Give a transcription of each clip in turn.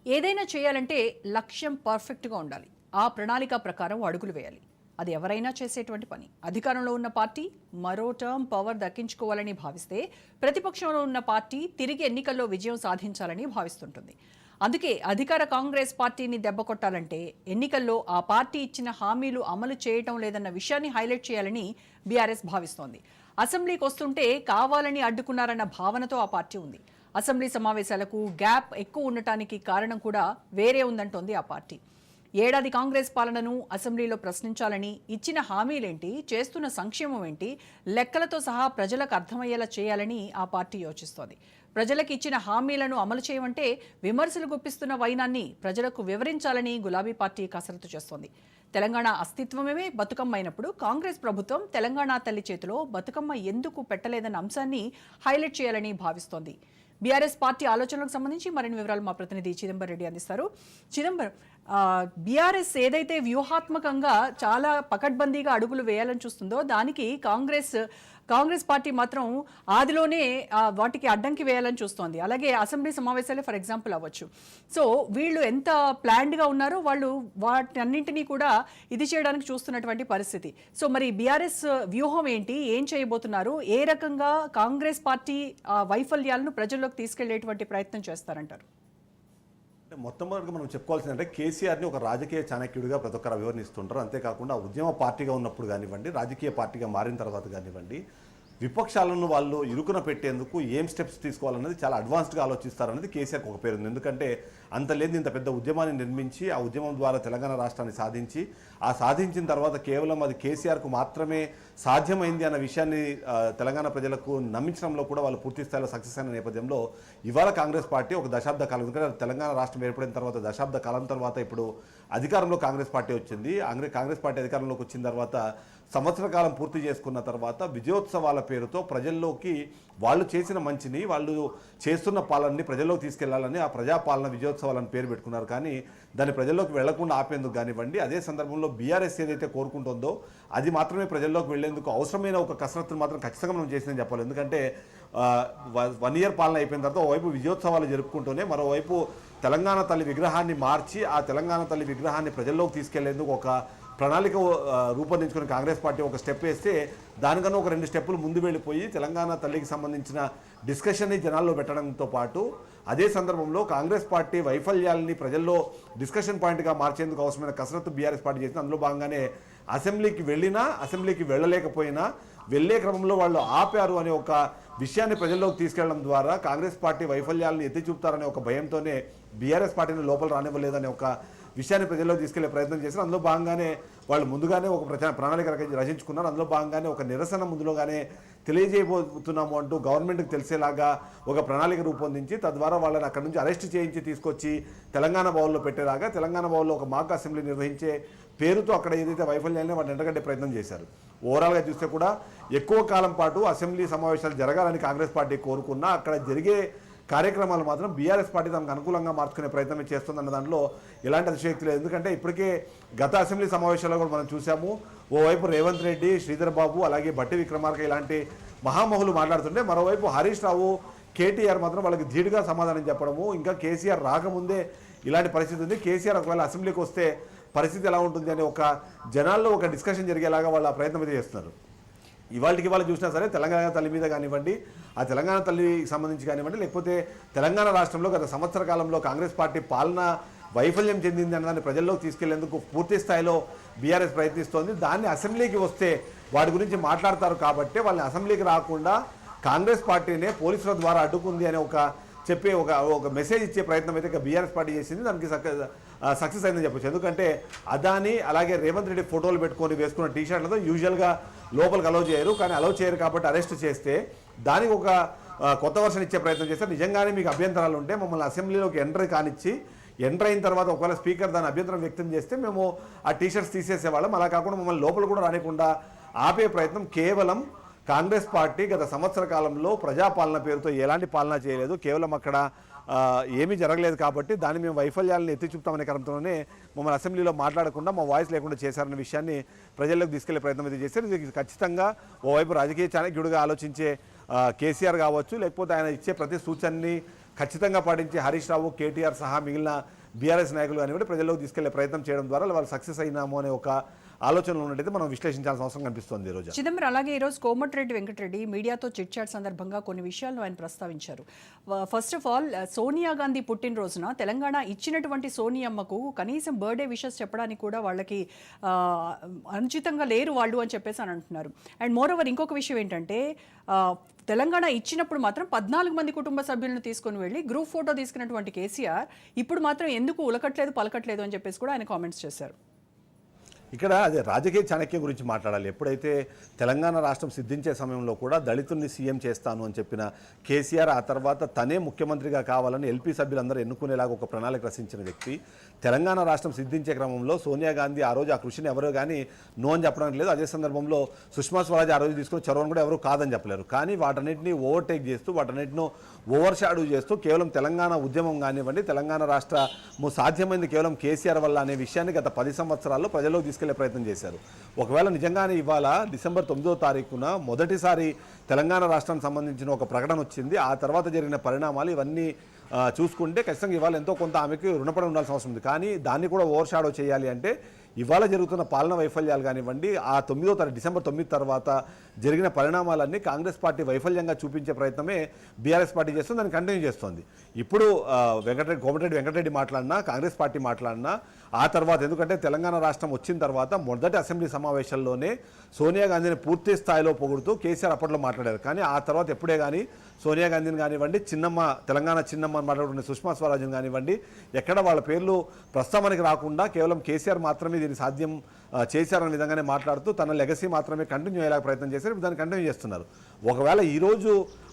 ఏదైనా చేయాలంటే లక్ష్యం పర్ఫెక్ట్గా ఉండాలి. ఆ ప్రణాళిక ప్రకారం అడుగులు వేయాలి. అది ఎవరైనా చేసేటువంటి పని. అధికారంలో ఉన్న పార్టీ మరో టర్మ్ పవర్ దక్కించుకోవాలని భావిస్తే, ప్రతిపక్షంలో ఉన్న పార్టీ తిరిగి ఎన్నికల్లో విజయం సాధించాలని భావిస్తుంటుంది. అందుకే అధికార కాంగ్రెస్ పార్టీని దెబ్బకొట్టాలంటే ఎన్నికల్లో ఆ పార్టీ ఇచ్చిన హామీలు అమలు చేయటం లేదన్న విషయాన్ని హైలైట్ చేయాలని బీఆర్ఎస్ భావిస్తోంది. అసెంబ్లీకి వస్తుంటే కావాలని అడ్డుకున్నారన్న భావనతో ఆ పార్టీ ఉంది. అసెంబ్లీ సమావేశాలకు గ్యాప్ ఎక్కువ ఉండటానికి కారణం కూడా వేరే ఉందంటోంది ఆ పార్టీ. ఏడాది కాంగ్రెస్ పాలనను అసెంబ్లీలో ప్రశ్నించాలని, ఇచ్చిన హామీలేంటి, చేస్తున్న సంక్షేమం ఏంటి, లెక్కలతో సహా ప్రజలకు అర్థమయ్యేలా చేయాలని ఆ పార్టీ యోచిస్తోంది. ప్రజలకు ఇచ్చిన హామీలను అమలు చేయమంటే విమర్శలు గుప్పిస్తున్న వైనాన్ని ప్రజలకు వివరించాలని గులాబీ పార్టీ కసరత్తు చేస్తోంది. తెలంగాణ అస్తిత్వమే బతుకమ్మ అయినప్పుడు కాంగ్రెస్ ప్రభుత్వం తెలంగాణ తల్లి చేతిలో బతుకమ్మ ఎందుకు పెట్టలేదన్న అంశాన్ని హైలైట్ చేయాలని భావిస్తోంది. బీఆర్ఎస్ పార్టీ ఆలోచనలకు సంబంధించి మరిన్ని వివరాలు మా ప్రతినిధి చిదంబరం రెడ్డి అందిస్తారు. చిదంబరం, బీఆర్ఎస్ ఏదైతే వ్యూహాత్మకంగా చాలా పకడ్బందీగా అడుగులు వేయాలని చూస్తుందో దానికి కాంగ్రెస్ పార్టీ మాత్రం ఆదిలోనే వాటికి అడ్డంకి వేయాలని చూస్తోంది. అలాగే అసెంబ్లీ సమావేశాలు ఫర్ ఎగ్జాంపుల్ అవ్వచ్చు. సో వీళ్ళు ఎంత ప్లాన్డ్గా ఉన్నారో వాళ్ళు వాటన్నింటినీ కూడా ఇది చేయడానికి చూస్తున్నటువంటి పరిస్థితి. సో మరి బీఆర్ఎస్ వ్యూహం ఏంటి, ఏం చేయబోతున్నారు, ఏ రకంగా కాంగ్రెస్ పార్టీ వైఫల్యాలను ప్రజల్లోకి తీసుకెళ్లేటువంటి ప్రయత్నం చేస్తారంటారు? మొట్టమొదటిగా మనం చెప్పుకోవాల్సిందంటే కేసీఆర్ని ఒక రాజకీయ చాణక్యుడిగా ప్రతి ఒక్కరు వివరణిస్తుంటారు. అంతేకాకుండా ఉద్యమ పార్టీగా ఉన్నప్పుడు కానివ్వండి, రాజకీయ పార్టీగా మారిన తర్వాత కానివ్వండి, విపక్షాలను వాళ్ళు ఇరుకున పెట్టేందుకు ఏం స్టెప్స్ తీసుకోవాలన్నది చాలా అడ్వాన్స్డ్గా ఆలోచిస్తారనేది కేసీఆర్కి ఒక పేరు ఉంది. ఎందుకంటే అంత లేదు ఇంత పెద్ద ఉద్యమాన్ని నిర్మించి ఆ ఉద్యమం ద్వారా తెలంగాణ రాష్ట్రాన్ని సాధించి ఆ సాధించిన తర్వాత కేవలం అది కేసీఆర్కు మాత్రమే సాధ్యమైంది అన్న విషయాన్ని తెలంగాణ ప్రజలకు నమ్మించడంలో కూడా వాళ్ళు పూర్తి స్థాయిలో సక్సెస్ అయిన నేపథ్యంలో ఇవాళ కాంగ్రెస్ పార్టీ ఒక దశాబ్ద కాలం, ఎందుకంటే తెలంగాణ రాష్ట్రం ఏర్పడిన తర్వాత దశాబ్ద కాలం తర్వాత ఇప్పుడు అధికారంలో కాంగ్రెస్ పార్టీ వచ్చింది. కాంగ్రెస్ పార్టీ అధికారంలోకి వచ్చిన తర్వాత సంవత్సర కాలం పూర్తి చేసుకున్న తర్వాత విజయోత్సవాల పేరుతో ప్రజల్లోకి వాళ్ళు చేసిన మంచిని, వాళ్ళు చేస్తున్న పాలనని ప్రజల్లోకి తీసుకెళ్లాలని ఆ ప్రజాపాలన విజయోత్సవాలని పేరు పెట్టుకున్నారు. కానీ దాన్ని ప్రజల్లోకి వెళ్లకుండా ఆపేందుకు కానివ్వండి, అదే సందర్భంలో బీఆర్ఎస్ ఏదైతే కోరుకుంటుందో అది మాత్రమే ప్రజల్లోకి వెళ్లేందుకు అవసరమైన ఒక కసరత్తును మాత్రం ఖచ్చితంగా మనం చేసిందని చెప్పాలి. ఎందుకంటే 1 ఇయర్ పాలన అయిపోయిన తర్వాత ఓవైపు విజయోత్సవాలు జరుపుకుంటూనే మరోవైపు తెలంగాణ తల్లి విగ్రహాన్ని మార్చి ఆ తెలంగాణ తల్లి విగ్రహాన్ని ప్రజల్లోకి తీసుకెళ్లేందుకు ఒక ప్రణాళిక రూపొందించుకుని కాంగ్రెస్ పార్టీ ఒక స్టెప్ వేస్తే దానికన్నా ఒక 2 స్టెప్పులు ముందు వెళ్ళిపోయి తెలంగాణ తల్లికి సంబంధించిన డిస్కషన్ని జనాల్లో పెట్టడంతో పాటు అదే సందర్భంలో కాంగ్రెస్ పార్టీ వైఫల్యాలని ప్రజల్లో డిస్కషన్ పాయింట్గా మార్చేందుకు అవసరమైన కసరత్తు బీఆర్ఎస్ పార్టీ చేసింది. అందులో భాగంగానే అసెంబ్లీకి వెళ్ళినా, అసెంబ్లీకి వెళ్ళలేకపోయినా వెళ్లే క్రమంలో వాళ్ళు ఆపారు అనే ఒక విషయాన్ని ప్రజల్లోకి తీసుకెళ్లడం ద్వారా కాంగ్రెస్ పార్టీ వైఫల్యాలను ఎత్తి చూపుతారనే ఒక భయంతోనే బీఆర్ఎస్ పార్టీని లోపల రానివ్వలేదనే ఒక విషయాన్ని ప్రజల్లోకి తీసుకెళ్లే ప్రయత్నం చేశారు. అందులో భాగంగానే వాళ్ళు ముందుగానే ఒక ప్రణాళిక రచించుకున్నారు. అందులో భాగంగానే ఒక నిరసన ముందులోగానే తెలియజేయబోతున్నాము అంటూ గవర్నమెంట్కి తెలిసేలాగా ఒక ప్రణాళిక రూపొందించి తద్వారా వాళ్ళని అక్కడి నుంచి అరెస్ట్ చేయించి తీసుకొచ్చి తెలంగాణ భవన్లో పెట్టేలాగా తెలంగాణ భవన్లో ఒక మాక్ అసెంబ్లీ నిర్వహించే పేరుతో అక్కడ ఏదైతే వైఫల్యాన్ని వాళ్ళు ఎండగట్టే ప్రయత్నం చేశారు. ఓవరాల్గా చూస్తే కూడా ఎక్కువ కాలం పాటు అసెంబ్లీ సమావేశాలు జరగాలని కాంగ్రెస్ పార్టీ కోరుకున్నా అక్కడ జరిగే కార్యక్రమాలు మాత్రం బీఆర్ఎస్ పార్టీ తమకు అనుకూలంగా మార్చుకునే ప్రయత్నమే చేస్తుందన్న దాంట్లో ఎలాంటి అతిశయోక్తి లేదు. ఎందుకంటే ఇప్పటికే గత అసెంబ్లీ సమావేశాల్లో కూడా మనం చూసాము, ఓవైపు రేవంత్ రెడ్డి, శ్రీధర్ బాబు, అలాగే బట్టి విక్రమార్క ఇలాంటి మహామహులు మాట్లాడుతుంటే మరోవైపు హరీష్ రావు, కేటీఆర్ మాత్రం వాళ్ళకి ధీటుగా సమాధానం చెప్పడము, ఇంకా కేసీఆర్ రాకముందే ఇలాంటి పరిస్థితి ఉంది, కేసీఆర్ ఒకవేళ అసెంబ్లీకి వస్తే పరిస్థితి ఎలా ఉంటుంది అని ఒక జనాల్లో ఒక డిస్కషన్ జరిగేలాగా వాళ్ళు ఆ ప్రయత్నం అయితే చేస్తున్నారు. ఇవాళకి చూసినా సరే తెలంగాణ తల్లి మీద కానివ్వండి, ఆ తెలంగాణ తల్లికి సంబంధించి కానివ్వండి, లేకపోతే తెలంగాణ రాష్ట్రంలో గత సంవత్సర కాలంలో కాంగ్రెస్ పార్టీ పాలన వైఫల్యం చెందింది అన్నదాన్ని ప్రజల్లోకి తీసుకెళ్లేందుకు పూర్తి స్థాయిలో బీఆర్ఎస్ ప్రయత్నిస్తోంది. దాన్ని అసెంబ్లీకి వస్తే వాటి గురించి మాట్లాడతారు కాబట్టి వాళ్ళని అసెంబ్లీకి రాకుండా కాంగ్రెస్ పార్టీనే పోలీసుల ద్వారా అడ్డుకుంది అనే ఒక మెసేజ్ ఇచ్చే ప్రయత్నం అయితే బీఆర్ఎస్ పార్టీ చేసింది. దానికి సక్సెస్ అయిందని చెప్పొచ్చు. ఎందుకంటే అదాని అలాగే రేవంత్ రెడ్డి ఫోటోలు పెట్టుకొని వేసుకున్న టీషర్ట్లతో యూజువల్గా లోపలికి అలౌ చేయరు, కానీ అలౌ చేయరు కాబట్టి అరెస్ట్ చేస్తే దానికి ఒక కొత్త వర్షన్ ఇచ్చే ప్రయత్నం చేస్తే నిజంగానే మీకు అభ్యంతరాలు ఉంటే మమ్మల్ని అసెంబ్లీలోకి ఎంటర్ అయిన తర్వాత ఒకవేళ స్పీకర్ దాని అభ్యంతరం వ్యక్తం చేస్తే మేము ఆ టీషర్ట్స్ తీసేసేవాళ్ళం. అలా కాకుండా మమ్మల్ని లోపల కూడా రానికుండా ఆపే ప్రయత్నం కేవలం కాంగ్రెస్ పార్టీ గత సంవత్సర కాలంలో ప్రజాపాలన పేరుతో ఎలాంటి పాలన చేయలేదు, కేవలం అక్కడ ఏమీ జరగలేదు కాబట్టి దాన్ని మేము వైఫల్యాలను ఎత్తి చూపుతామనే కారణంతోనే మమ్మల్ని అసెంబ్లీలో మాట్లాడకుండా మా వాయిస్ లేకుండా చేశారన్న విషయాన్ని ప్రజల్లోకి తీసుకెళ్లే ప్రయత్నం అయితే చేశారు. ఇది ఖచ్చితంగా ఓవైపు రాజకీయ చాణక్యుడిగా ఆలోచించే కేసీఆర్ కావచ్చు, లేకపోతే ఆయన ఇచ్చే ప్రతి సూచనని ఖచ్చితంగా పాటించి హరీష్ రావు, కేటీఆర్ సహా మిగిలిన బీఆర్ఎస్ నాయకులు కానివ్వండి ప్రజల్లోకి తీసుకెళ్లే ప్రయత్నం చేయడం ద్వారా వాళ్ళు సక్సెస్ అయినాము అనే ఒక ఆలోచనలో ఉన్నట్టయితే మనం విశ్లేషించాల్సిన అవసరం కనిపిస్తుంది ఈ రోజు. చిదంబరం అలాగే ఈరోజు కోమటిరెడ్డి వెంకటరెడ్డి మీడియాతో చిట్ చాట్ సందర్భంగా కొన్ని విషయాలను ఆయన ప్రస్తావించారు. First of all Sonia Gandhi పుట్టినరోజున తెలంగాణ ఇచ్చినటువంటి సోనియమ్మకు కనీసం బర్త్డే విషెస్ చెప్పడానికి కూడా వాళ్ళకి అనుచితంగా లేరు వాళ్ళు అని చెప్పేసి అని అంటున్నారు. అండ్ మోర్ ఓవర్ ఇంకొక విషయం ఏంటంటే తెలంగాణ ఇచ్చినప్పుడు మాత్రం 14 మంది కుటుంబ సభ్యులను తీసుకొని వెళ్ళి గ్రూప్ ఫోటో తీసుకున్నటువంటి కేసీఆర్ ఇప్పుడు మాత్రం ఎందుకు ఉలకట్లేదు పలకట్లేదు అని చెప్పేసి కూడా ఆయన కామెంట్స్ చేశారు. ఇక్కడ అదే రాజకీయ చాణక్యం గురించి మాట్లాడాలి. ఎప్పుడైతే తెలంగాణ రాష్ట్రం సిద్ధించే సమయంలో కూడా దళితుల్ని సీఎం చేస్తాను అని చెప్పిన కేసీఆర్ ఆ తర్వాత తనే ముఖ్యమంత్రిగా కావాలని ఎల్పీ సభ్యులందరూ ఎన్నుకునేలాగా ఒక ప్రణాళిక రచించిన వ్యక్తి. తెలంగాణ రాష్ట్రం సిద్ధించే క్రమంలో సోనియా గాంధీ ఆ రోజు ఆ కృషిని ఎవరో కానీ నో అని చెప్పడానికి లేదు. అదే సందర్భంలో సుష్మా స్వరాజ్ ఆ రోజు తీసుకుని చొరవను కూడా ఎవరు కాదని చెప్పలేరు. కానీ వాటన్నిటిని ఓవర్టేక్ చేస్తూ వాటన్నిటిని ఓవర్ షాడో చేస్తూ కేవలం తెలంగాణ ఉద్యమం కానివ్వండి, తెలంగాణ రాష్ట్రము సాధ్యమైంది కేవలం కేసీఆర్ వల్ల అనే విషయాన్ని గత 10 సంవత్సరాల్లో ప్రజల్లోకి తీసుకెళ్లే ప్రయత్నం చేశారు. ఒకవేళ నిజంగానే ఇవాళ డిసెంబర్ 9వ తారీఖున మొదటిసారి తెలంగాణ రాష్ట్రానికి సంబంధించిన ఒక ప్రకటన వచ్చింది. ఆ తర్వాత జరిగిన పరిణామాలు ఇవన్నీ చూసుకుంటే ఖచ్చితంగా ఇవాళ ఎంతో కొంత ఆమెకి రుణపడి ఉండాల్సిన అవసరం ఉంది. కానీ దాన్ని కూడా ఓవర్ షాడో చేయాలి అంటే ఇవాళ జరుగుతున్న పాలన వైఫల్యాలు కానివ్వండి, ఆ 9వ తారీఖు డిసెంబర్ 9 తర్వాత జరిగిన పరిణామాలన్నీ కాంగ్రెస్ పార్టీ వైఫల్యంగా చూపించే ప్రయత్నమే బీఆర్ఎస్ పార్టీ చేస్తుంది, దాన్ని కంటిన్యూ చేస్తుంది. ఇప్పుడు కోమటిరెడ్డి వెంకటరెడ్డి మాట్లాడినా, కాంగ్రెస్ పార్టీ మాట్లాడినా ఆ తర్వాత ఎందుకంటే తెలంగాణ రాష్ట్రం వచ్చిన తర్వాత మొదటి అసెంబ్లీ సమావేశాల్లోనే సోనియా గాంధీని పూర్తి స్థాయిలో పొగుడుతూ కేసీఆర్ అప్పట్లో మాట్లాడారు. కానీ ఆ తర్వాత ఎప్పుడే కానీ సోనియా గాంధీని కానివ్వండి, చిన్నమ్మ తెలంగాణ చిన్నమ్మ అని మాట్లాడుకునే సుష్మా స్వరాజ్ని కానివ్వండి, ఎక్కడ వాళ్ళ పేర్లు ప్రస్తావనకి రాకుండా కేవలం కేసీఆర్ మాత్రమే దీన్ని సాధ్యం చేశారనే విధంగానే మాట్లాడుతూ తన లెగసీ మాత్రమే కంటిన్యూ అయ్యేలా ప్రయత్నం చేశారు. ఇప్పుడు దాన్ని కంటిన్యూ చేస్తున్నారు. ఒకవేళ ఈరోజు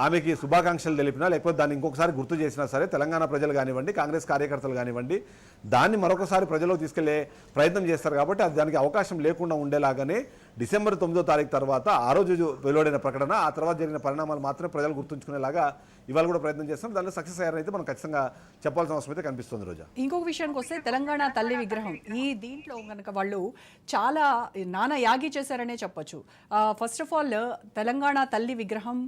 ఆమెకి శుభాకాంక్షలు తెలిపినా లేకపోతే దాన్ని ఇంకొకసారి గుర్తు చేసినా సరే తెలంగాణ ప్రజలు కానివ్వండి, కాంగ్రెస్ కార్యకర్తలు కానివ్వండి దాన్ని మరొకసారి ప్రజలకు తీసుకెళ్లే ప్రయత్నం చేస్తారు. కాబట్టి అది దానికి అవకాశం లేకుండా ఉండేలాగానే డిసెంబర్ 9వ తారీఖు తర్వాత ఆ రోజు వెలువడిన ప్రకటన, ఆ తర్వాత జరిగిన పరిణామాలు మాత్రమే ప్రజలు గుర్తుంచుకునేలాగా ఇవాళ కూడా ప్రయత్నం చేస్తాం. దానిలో సక్సెస్ అయ్యారైతే మనం ఖచ్చితంగా చెప్పాల్సిన అవసరం అయితే కనిపిస్తుంది. రోజా ఇంకొక విషయానికి వస్తే తెలంగాణ తల్లి విగ్రహం దీంట్లో కనుక వాళ్ళు చాలా నానా యాగి చేశారనే చెప్పొచ్చు. ఫస్ట్ ఆఫ్ ఆల్ తెలంగాణ తల్లి విగ్రహం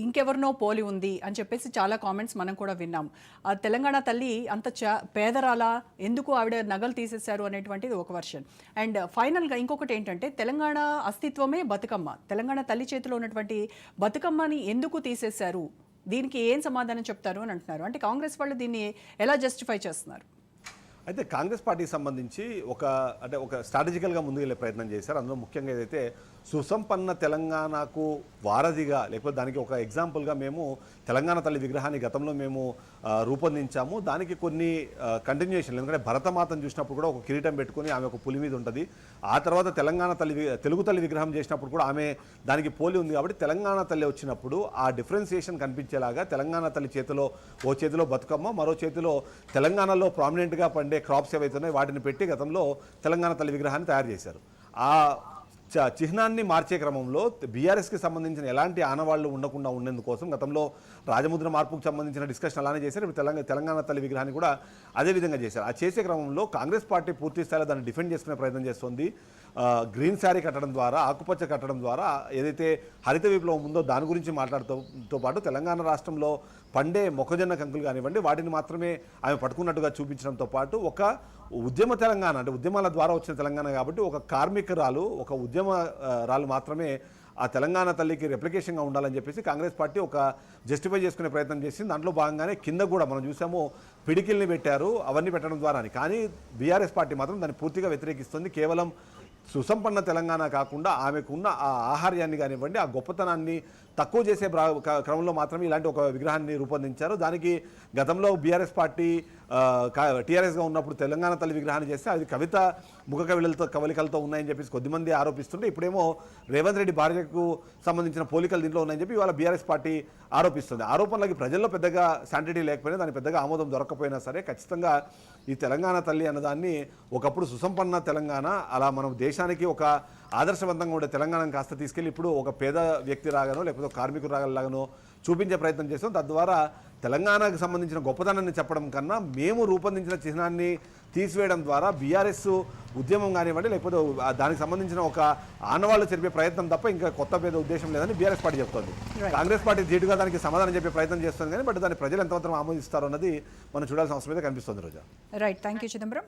ఇంకెవరినో పోలి ఉంది అని చెప్పేసి చాలా కామెంట్స్ మనం కూడా విన్నాం. ఆ తెలంగాణ తల్లి అంత పేదరాలా, ఎందుకు ఆవిడ నగలు తీసేశారు అనేటువంటిది ఒక వర్షన్. అండ్ ఫైనల్గా ఇంకొకటి ఏంటంటే తెలంగాణ అస్తిత్వమే బతుకమ్మ. తెలంగాణ తల్లి చేతిలో ఉన్నటువంటి బతుకమ్మని ఎందుకు తీసేశారు, దీనికి ఏం సమాధానం చెప్తారు అని అంటున్నారు. అంటే కాంగ్రెస్ వాళ్ళు దీన్ని ఎలా జస్టిఫై చేస్తున్నారు? అయితే కాంగ్రెస్ పార్టీకి సంబంధించి ఒక స్ట్రాటజికల్గా ముందుకు వెళ్ళే ప్రయత్నం చేశారు. అందులో ముఖ్యంగా ఏదైతే సుసంపన్న తెలంగాణకు వారధిగా లేకపోతే దానికి ఒక ఎగ్జాంపుల్గా మేము తెలంగాణ తల్లి విగ్రహాన్ని గతంలో మేము రూపొందించాము. దానికి కొన్ని కంటిన్యూషన్, ఎందుకంటే భరతమాతను చూసినప్పుడు కూడా ఒక కిరీటం పెట్టుకుని ఆమె ఒక పులి మీద ఉంటుంది. ఆ తర్వాత తెలుగు తల్లి విగ్రహం చేసినప్పుడు కూడా ఆమె దానికి పోలి ఉంది. కాబట్టి తెలంగాణ తల్లి వచ్చినప్పుడు ఆ డిఫరెన్సియేషన్ కనిపించేలాగా తెలంగాణ తల్లి చేతిలో ఓ చేతిలో బతుకమ్మ, మరో చేతిలో తెలంగాణలో ప్రామినెంట్గా పండే క్రాప్స్ ఏవైతున్నాయో వాటిని పెట్టి గతంలో తెలంగాణ తల్లి విగ్రహాన్ని తయారు చేశారు. ఆ చిహ్నాన్ని మార్చే క్రమంలో బీఆర్ఎస్కి సంబంధించిన ఎలాంటి ఆనవాళ్లు ఉండకుండా ఉండేందుకోసం గతంలో రాజముద్ర మార్పుకు సంబంధించిన డిస్కషన్ అలానే చేశారు. ఇప్పుడు తెలంగాణ తల్లి విగ్రహాన్ని కూడా అదే విధంగా చేశారు. ఆ చేసే క్రమంలో కాంగ్రెస్ పార్టీ పూర్తి స్థాయిలో దాన్ని డిఫెండ్ చేసుకునే ప్రయత్నం చేస్తుంది. గ్రీన్ శారీ కట్టడం ద్వారా, ఆకుపచ్చ కట్టడం ద్వారా ఏదైతే హరిత విప్లవం ఉందో దాని గురించి మాట్లాడుతూ పాటు తెలంగాణ రాష్ట్రంలో పండే మొక్కజొన్న కంకులు కానివ్వండి వాటిని మాత్రమే ఆమె పట్టుకున్నట్టుగా చూపించడంతో పాటు ఒక ఉద్యమ తెలంగాణ, అంటే ఉద్యమాల ద్వారా వచ్చిన తెలంగాణ కాబట్టి ఒక కార్మికురాలు, ఒక ఉద్యమరాలు మాత్రమే ఆ తెలంగాణ తల్లికి రెప్లికేషన్గా ఉండాలని చెప్పేసి కాంగ్రెస్ పార్టీ ఒక జస్టిఫై చేసుకునే ప్రయత్నం చేసింది. దాంట్లో భాగంగానే కింద కూడా మనం చూసాము పిడికిల్ని పెట్టారు, అవన్నీ పెట్టడం ద్వారా. కానీ బీఆర్ఎస్ పార్టీ మాత్రం దాన్ని పూర్తిగా వ్యతిరేకిస్తుంది. కేవలం సుసంపన్న తెలంగాణ కాకుండా ఆమెకున్న ఆ ఆహార్యాన్ని కానివ్వండి, ఆ గొప్పతనాన్ని తక్కువ చేసే క్రమంలో మాత్రమే ఇలాంటి ఒక విగ్రహాన్ని రూపొందించారు. దానికి గతంలో బీఆర్ఎస్ పార్టీ టీఆర్ఎస్గా ఉన్నప్పుడు తెలంగాణ తల్లి విగ్రహాన్ని చేస్తే అది కవిత ముఖ కవలికలతో ఉన్నాయని చెప్పేసి కొద్దిమంది ఆరోపిస్తుంటే, ఇప్పుడేమో రేవంత్ రెడ్డి భార్యకు సంబంధించిన పోలికలు దీంట్లో ఉన్నాయని చెప్పి ఇవాళ బీఆర్ఎస్ పార్టీ ఆరోపిస్తుంది. ఆరోపణలకి ప్రజల్లో పెద్దగా శాంటిటీ లేకపోయినా, దానికి పెద్దగా ఆమోదం దొరకకపోయినా సరే ఖచ్చితంగా ఈ తెలంగాణ తల్లి అన్నదాన్ని ఒకప్పుడు సుసంపన్న తెలంగాణ, అలా మనం దేశానికి ఒక ఆదర్శవంతంగా ఉండే తెలంగాణను కాస్త తీసుకెళ్ళి ఇప్పుడు ఒక పేద వ్యక్తి రాగానో లేకపోతే కార్మికుడు రాగలాగానో చూపించే ప్రయత్నం చేస్తాం. తద్వారా తెలంగాణకు సంబంధించిన గొప్పతనాన్ని చెప్పడం కన్నా మేము రూపొందించిన చిహ్నాన్ని తీసివేయడం ద్వారా బీఆర్ఎస్ ఉద్యమం కానివ్వండి లేకపోతే దానికి సంబంధించిన ఒక ఆనవాళ్ళు చెప్పే ప్రయత్నం తప్ప ఇంకా కొత్త పేద ఉద్దేశం లేదని బీఆర్ఎస్ పార్టీ చెప్తోంది. కాంగ్రెస్ పార్టీ ధీటుగా దానికి సమాధానం చెప్పే ప్రయత్నం చేస్తుంది కానీ బట్ దాన్ని ప్రజలు ఎంతమాత్రం ఆమోదిస్తారో అన్నది మనం చూడాల్సిన అవసరం అయితే కనిపిస్తుంది Roja. Right, thank you Chidambaram.